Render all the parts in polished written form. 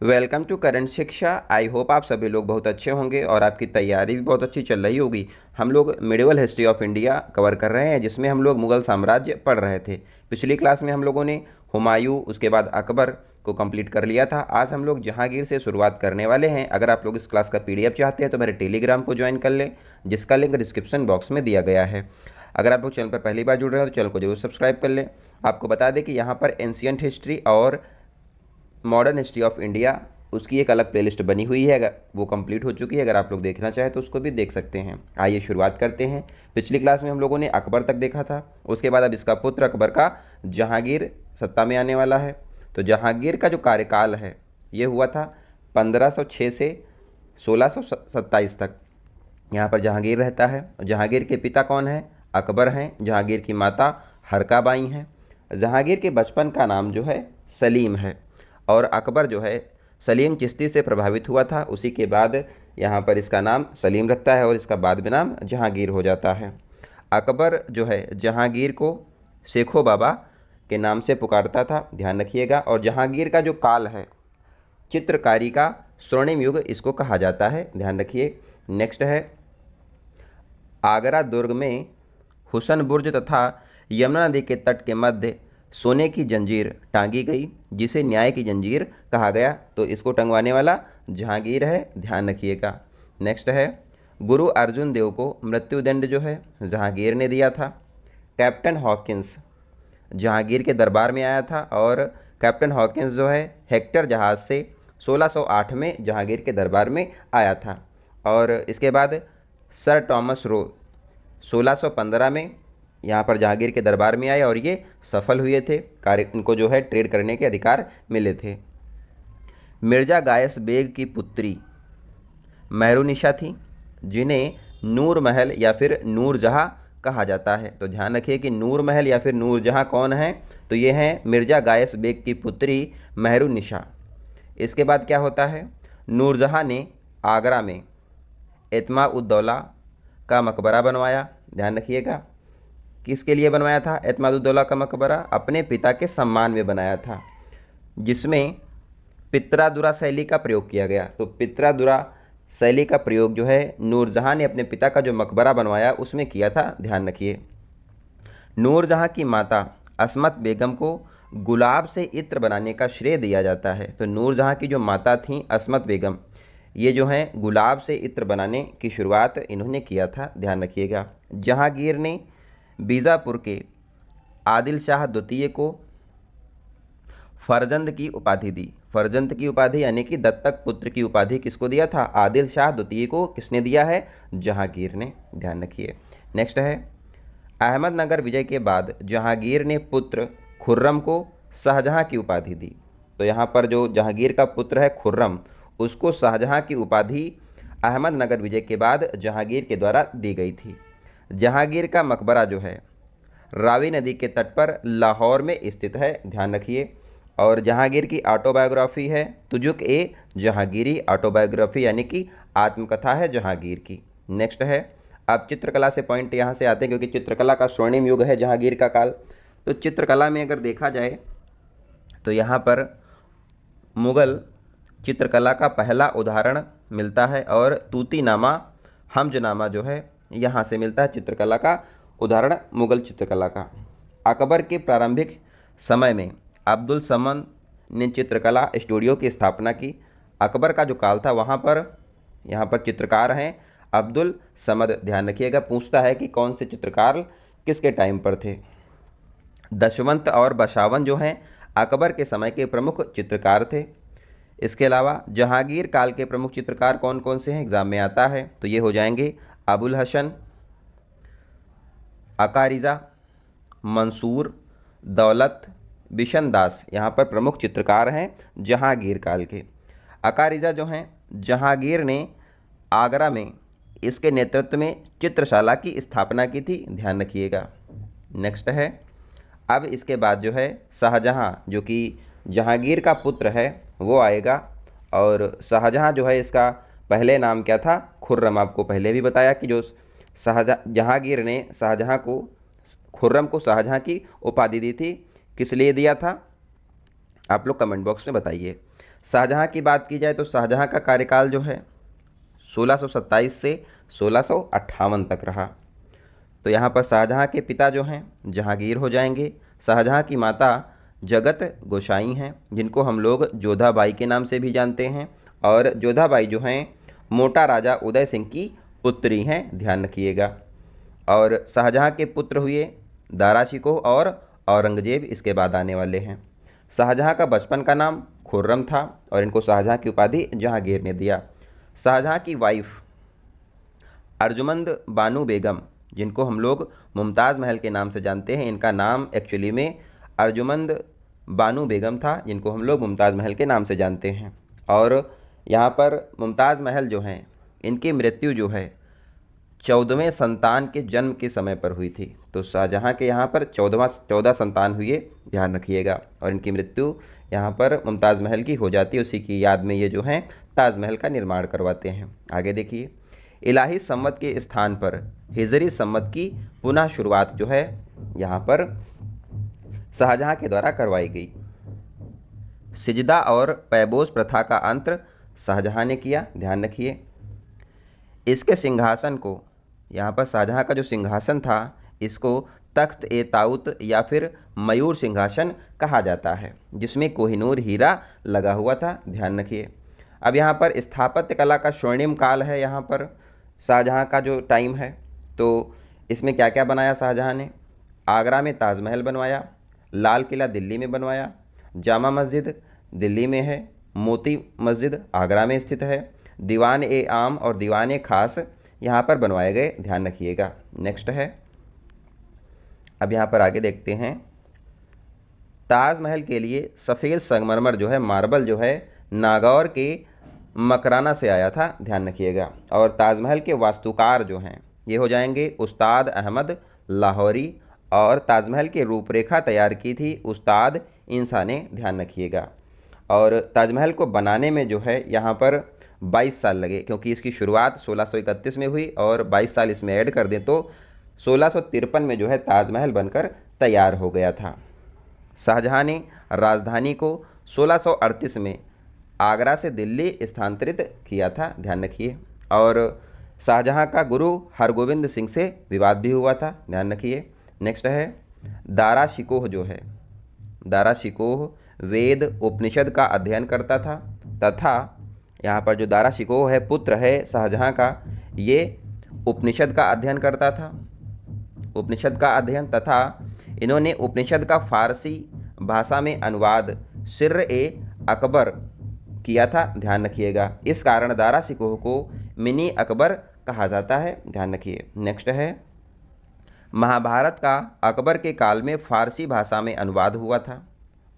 Welcome to current शिक्षा। I hope आप सभी लोग बहुत अच्छे होंगे और आपकी तैयारी भी बहुत अच्छी चल रही होगी। हम लोग medieval history of India cover कर रहे हैं, जिसमें हम लोग मुगल साम्राज्य पढ़ रहे थे। पिछली क्लास में हम लोगों ने हुमायूं, उसके बाद अकबर को कंप्लीट कर लिया था। आज हम लोग जहांगीर से शुरुआत करने वाले हैं। अगर आप लोग इस क्लास का पीडीएफ चाहते हैं तो मेरे टेलीग्राम को ज्वाइन कर लें, जिसका लिंक डिस्क्रिप्शन बॉक्स में दिया गया है। अगर आप लोग चैनल पर पहली बार जुड़ रहे हो तो चैनल को जरूर सब्सक्राइब कर लें। आपको बता दें कि यहाँ पर एंशियंट हिस्ट्री और मॉडर्न हिस्ट्री ऑफ इंडिया उसकी एक अलग प्लेलिस्ट बनी हुई है, अगर वो कंप्लीट हो चुकी है। अगर आप लोग देखना चाहें तो उसको भी देख सकते हैं। आइए शुरुआत करते हैं। पिछली क्लास में हम लोगों ने अकबर तक देखा था। उसके बाद अब इसका पुत्र अकबर का जहांगीर सत्ता में आने वाला है। तो जहांगीर का जो कार्यकाल है ये हुआ था 1506 से 1627 तक। यहाँ पर जहांगीर रहता है। जहांगीर के पिता कौन है? अकबर हैं। जहांगीर की माता हरकाबाई हैं। जहांगीर के बचपन का नाम जो है सलीम है, और अकबर जो है सलीम चिश्ती से प्रभावित हुआ था। उसी के बाद यहाँ पर इसका नाम सलीम रखता है और इसका बाद में नाम जहांगीर हो जाता है। अकबर जो है जहांगीर को शेखो बाबा के नाम से पुकारता था, ध्यान रखिएगा। और जहांगीर का जो काल है चित्रकारी का स्वर्णिम युग इसको कहा जाता है, ध्यान रखिए। नेक्स्ट है, आगरा दुर्ग में हुसन बुर्ज तथा यमुना नदी के तट के मध्य सोने की जंजीर टांगी गई, जिसे न्याय की जंजीर कहा गया। तो इसको टंगवाने वाला जहांगीर है, ध्यान रखिएगा। नेक्स्ट है, गुरु अर्जुन देव को मृत्युदंड जो है जहांगीर ने दिया था। कैप्टन हॉकिंस जहांगीर के दरबार में आया था, और कैप्टन हॉकिंस जो है हेक्टर जहाज से 1608 में जहांगीर के दरबार में आया था। और इसके बाद सर टॉमस रो 1615 में यहाँ पर जहांगीर के दरबार में आए और ये सफल हुए थे। कार्य इनको जो है ट्रेड करने के अधिकार मिले थे। मिर्जा गायस बेग की पुत्री मेहरुनिशा थी, जिन्हें नूर महल या फिर नूरजहाँ कहा जाता है। तो ध्यान रखिए कि नूर महल या फिर नूरजहाँ कौन है? तो ये हैं मिर्जा गायस बेग की पुत्री मेहरुनिशा। इसके बाद क्या होता है, नूरजहाँ ने आगरा में एतमा उद दौला का मकबरा बनवाया, ध्यान रखिएगा। किसके लिए बनवाया था एतमादुद्दौला का मकबरा? अपने पिता के सम्मान में बनाया था, जिसमें पित्रादुरा शैली का प्रयोग किया गया। तो पित्रादुरा शैली का प्रयोग जो है नूरजहाँ ने अपने पिता का जो मकबरा बनवाया उसमें किया था, ध्यान रखिए। नूरजहाँ की माता असमत बेगम को गुलाब से इत्र बनाने का श्रेय दिया जाता है। तो नूरजहाँ की जो माता थी असमत बेगम, ये जो हैं गुलाब से इत्र बनाने की शुरुआत इन्होंने किया था, ध्यान रखिएगा। जहांगीर ने बीजापुर के आदिल शाह द्वितीय को फरजंद की उपाधि दी। फरजंद की उपाधि यानी कि दत्तक पुत्र की उपाधि किसको दिया था? आदिल शाह द्वितीय को किसने दिया है? जहांगीर ने, ध्यान रखिए। नेक्स्ट है, अहमदनगर विजय के बाद जहांगीर ने पुत्र खुर्रम को शाहजहां की उपाधि दी। तो यहाँ पर जो जहांगीर का पुत्र है खुर्रम, उसको शाहजहां की उपाधि अहमदनगर विजय के बाद जहांगीर के द्वारा दी गई थी। जहांगीर का मकबरा जो है रावी नदी के तट पर लाहौर में स्थित है, ध्यान रखिए। और जहांगीर की ऑटोबायोग्राफी है तुजुक ए जहांगीरी ऑटोबायोग्राफी, यानी कि आत्मकथा है जहांगीर की। नेक्स्ट है, अब चित्रकला से पॉइंट यहाँ से आते हैं, क्योंकि चित्रकला का स्वर्णिम युग है जहांगीर का काल। तो चित्रकला में अगर देखा जाए तो यहाँ पर मुगल चित्रकला का पहला उदाहरण मिलता है, और तूतीनामा हमजनामा जो है यहाँ से मिलता है चित्रकला का उदाहरण मुगल चित्रकला का। अकबर के प्रारंभिक समय में अब्दुल समद ने चित्रकला स्टूडियो की स्थापना की। अकबर का जो काल था वहाँ पर यहाँ पर चित्रकार हैं अब्दुल समद, ध्यान रखिएगा। पूछता है कि कौन से चित्रकार किसके टाइम पर थे। दशवंत और बशावन जो हैं अकबर के समय के प्रमुख चित्रकार थे। इसके अलावा जहांगीर काल के प्रमुख चित्रकार कौन कौन से हैं एग्जाम में आता है, तो ये हो जाएंगे अबुल हसन, अकारिजा, मंसूर, दौलत, बिशन दास, यहाँ पर प्रमुख चित्रकार हैं जहांगीर काल के। अकारिजा जो हैं जहांगीर ने आगरा में इसके नेतृत्व में चित्रशाला की स्थापना की थी, ध्यान रखिएगा। नेक्स्ट है, अब इसके बाद जो है शाहजहां, जो कि जहांगीर का पुत्र है, वो आएगा। और शाहजहां जो है इसका पहले नाम क्या था? खुर्रम। आपको पहले भी बताया कि जो जहांगीर ने शाहजहां को, खुर्रम को शाहजहां की उपाधि दी थी। किस लिए दिया था? आप लोग कमेंट बॉक्स में बताइए। शाहजहां की बात की जाए तो शाहजहां का कार्यकाल जो है 1627 से 1658 तक रहा। तो यहाँ पर शाहजहां के पिता जो हैं जहांगीर हो जाएंगे। शाहजहां की माता जगत गोसाई हैं, जिनको हम लोग जोधाबाई के नाम से भी जानते हैं। और जोधाबाई जो हैं मोटा राजा उदय सिंह की पुत्री हैं, ध्यान रखिएगा। और शाहजहां के पुत्र हुए दारा शिकोह और औरंगजेब, इसके बाद आने वाले हैं। शाहजहां का बचपन का नाम खुर्रम था और इनको शाहजहां की उपाधि जहांगीर ने दिया। शाहजहां की वाइफ अर्जुमंद बानू बेगम, जिनको हम लोग मुमताज़ महल के नाम से जानते हैं, इनका नाम एक्चुअली में अर्जुमंद बानू बेगम था, जिनको हम लोग मुमताज़ महल के नाम से जानते हैं। और यहाँ पर मुमताज़ महल जो हैं, इनकी मृत्यु जो है 14वें संतान के जन्म के समय पर हुई थी। तो शाहजहां के यहाँ पर 14 संतान हुए, ध्यान रखिएगा। और इनकी मृत्यु यहाँ पर मुमताज़ महल की हो जाती है। उसी की याद में ये जो हैं ताजमहल का निर्माण करवाते हैं। आगे देखिए, इलाही सम्मत के स्थान पर हिजरी सम्मत की पुनः शुरुआत जो है यहाँ पर शाहजहां के द्वारा करवाई गई। सिजदा और पैबोस प्रथा का अंत शाहजहां ने किया, ध्यान रखिए। इसके सिंहासन को, यहाँ पर शाहजहां का जो सिंहासन था, इसको तख्त ए ताउत या फिर मयूर सिंहासन कहा जाता है, जिसमें कोहिनूर हीरा लगा हुआ था, ध्यान रखिए। अब यहाँ पर स्थापत्य कला का स्वर्णिम काल है। यहाँ पर शाहजहां का जो टाइम है, तो इसमें क्या क्या बनाया शाहजहां ने? आगरा में ताजमहल बनवाया, लाल किला दिल्ली में बनवाया, जामा मस्जिद दिल्ली में है, मोती मस्जिद आगरा में स्थित है, दीवान ए आम और दीवान ए खास यहाँ पर बनवाए गए, ध्यान रखिएगा। नेक्स्ट है, अब यहाँ पर आगे देखते हैं। ताजमहल के लिए सफ़ेद संगमरमर जो है, मार्बल जो है, नागौर के मकराना से आया था, ध्यान रखिएगा। और ताजमहल के वास्तुकार जो हैं ये हो जाएंगे उस्ताद अहमद लाहौरी। और ताजमहल की रूपरेखा तैयार की थी उस्ताद इंसा ने, ध्यान रखिएगा। और ताजमहल को बनाने में जो है यहाँ पर 22 साल लगे, क्योंकि इसकी शुरुआत 1631 में हुई और 22 साल इसमें ऐड कर दें तो 1653 में जो है ताजमहल बनकर तैयार हो गया था। शाहजहां ने राजधानी को 1638 में आगरा से दिल्ली स्थानांतरित किया था, ध्यान रखिए। और शाहजहां का गुरु हरगोविंद सिंह से विवाद भी हुआ था, ध्यान रखिए। नेक्स्ट है, दारा शिकोह जो है, दारा शिकोह वेद उपनिषद का अध्ययन करता था, तथा यहाँ पर जो दारा शिकोह है पुत्र है शाहजहां का, ये उपनिषद का अध्ययन करता था, उपनिषद का अध्ययन, तथा इन्होंने उपनिषद का फारसी भाषा में अनुवाद सिर्र ए अकबर किया था, ध्यान रखिएगा। इस कारण दारा शिकोह को मिनी अकबर कहा जाता है, ध्यान रखिए। नेक्स्ट है, महाभारत का अकबर के काल में फारसी भाषा में अनुवाद हुआ था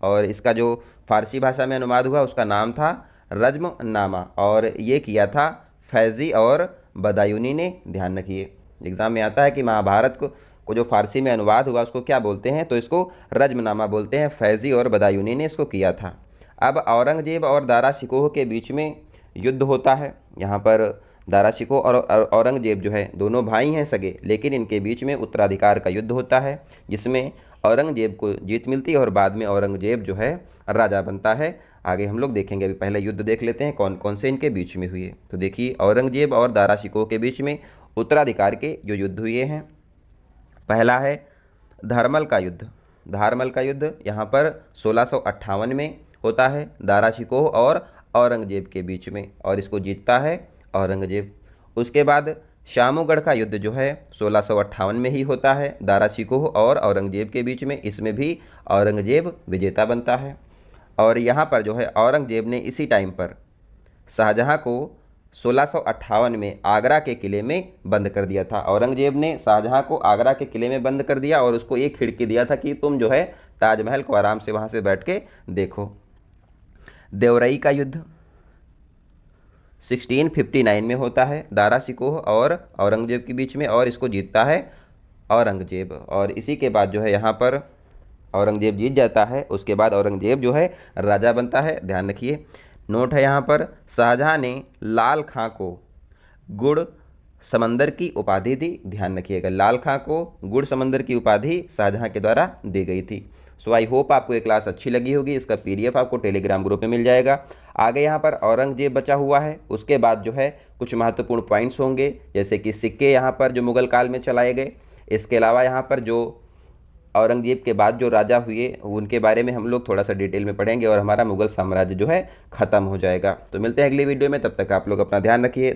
और इसका जो फारसी भाषा में अनुवाद हुआ उसका नाम था रज्मनामा और ये किया था फैज़ी और बदायूनी ने, ध्यान रखिए। एग्जाम में आता है कि महाभारत को जो फारसी में अनुवाद हुआ उसको क्या बोलते हैं, तो इसको रज्मनामा बोलते हैं, फैज़ी और बदायूनी ने इसको किया था। अब औरंगजेब और दारा शिकोह के बीच में युद्ध होता है। यहाँ पर दारा शिकोह और औरंगजेब जो है दोनों भाई हैं सगे, लेकिन इनके बीच में उत्तराधिकार का युद्ध होता है, जिसमें औरंगजेब को जीत मिलती है और बाद में औरंगजेब जो है राजा बनता है। आगे हम लोग देखेंगे, अभी पहले युद्ध देख लेते हैं कौन कौन से इनके बीच में हुए। तो देखिए, औरंगजेब और दारा शिकोह के बीच में उत्तराधिकार के जो युद्ध हुए हैं, पहला है धारमल का युद्ध। धारमल का युद्ध यहाँ पर 1658 में होता है दारा शिकोह और औरंगजेब के बीच में, और इसको जीतता है औरंगजेब। उसके बाद शामूगढ़ का युद्ध जो है 1658 में ही होता है दारा शिकोह और औरंगजेब के बीच में, इसमें भी औरंगजेब विजेता बनता है। और यहाँ पर जो है औरंगजेब ने इसी टाइम पर शाहजहां को 1658 में आगरा के किले में बंद कर दिया था। औरंगजेब ने शाहजहां को आगरा के किले में बंद कर दिया और उसको एक खिड़की दिया था कि तुम जो है ताजमहल को आराम से वहां से बैठ के देखो। देवरई का युद्ध 1659 में होता है दारा शिकोह और औरंगजेब के बीच में, और इसको जीतता है औरंगजेब। और इसी के बाद जो है यहाँ पर औरंगजेब जीत जाता है, उसके बाद औरंगजेब जो है राजा बनता है, ध्यान रखिए। नोट है यहाँ पर, शाहजहां ने लाल खां को गुड़ समंदर की उपाधि दी, ध्यान रखिएगा। लाल खां को गुड़ समंदर की उपाधि शाहजहां के द्वारा दी गई थी। सो आई होप आपको ये क्लास अच्छी लगी होगी। इसका PDF आपको टेलीग्राम ग्रुप में मिल जाएगा। आगे यहाँ पर औरंगजेब बचा हुआ है, उसके बाद जो है कुछ महत्वपूर्ण पॉइंट्स होंगे, जैसे कि सिक्के यहाँ पर जो मुगल काल में चलाए गए। इसके अलावा यहाँ पर जो औरंगजेब के बाद जो राजा हुए उनके बारे में हम लोग थोड़ा सा डिटेल में पढ़ेंगे और हमारा मुगल साम्राज्य जो है ख़त्म हो जाएगा। तो मिलते हैं अगली वीडियो में, तब तक आप लोग अपना ध्यान रखिए।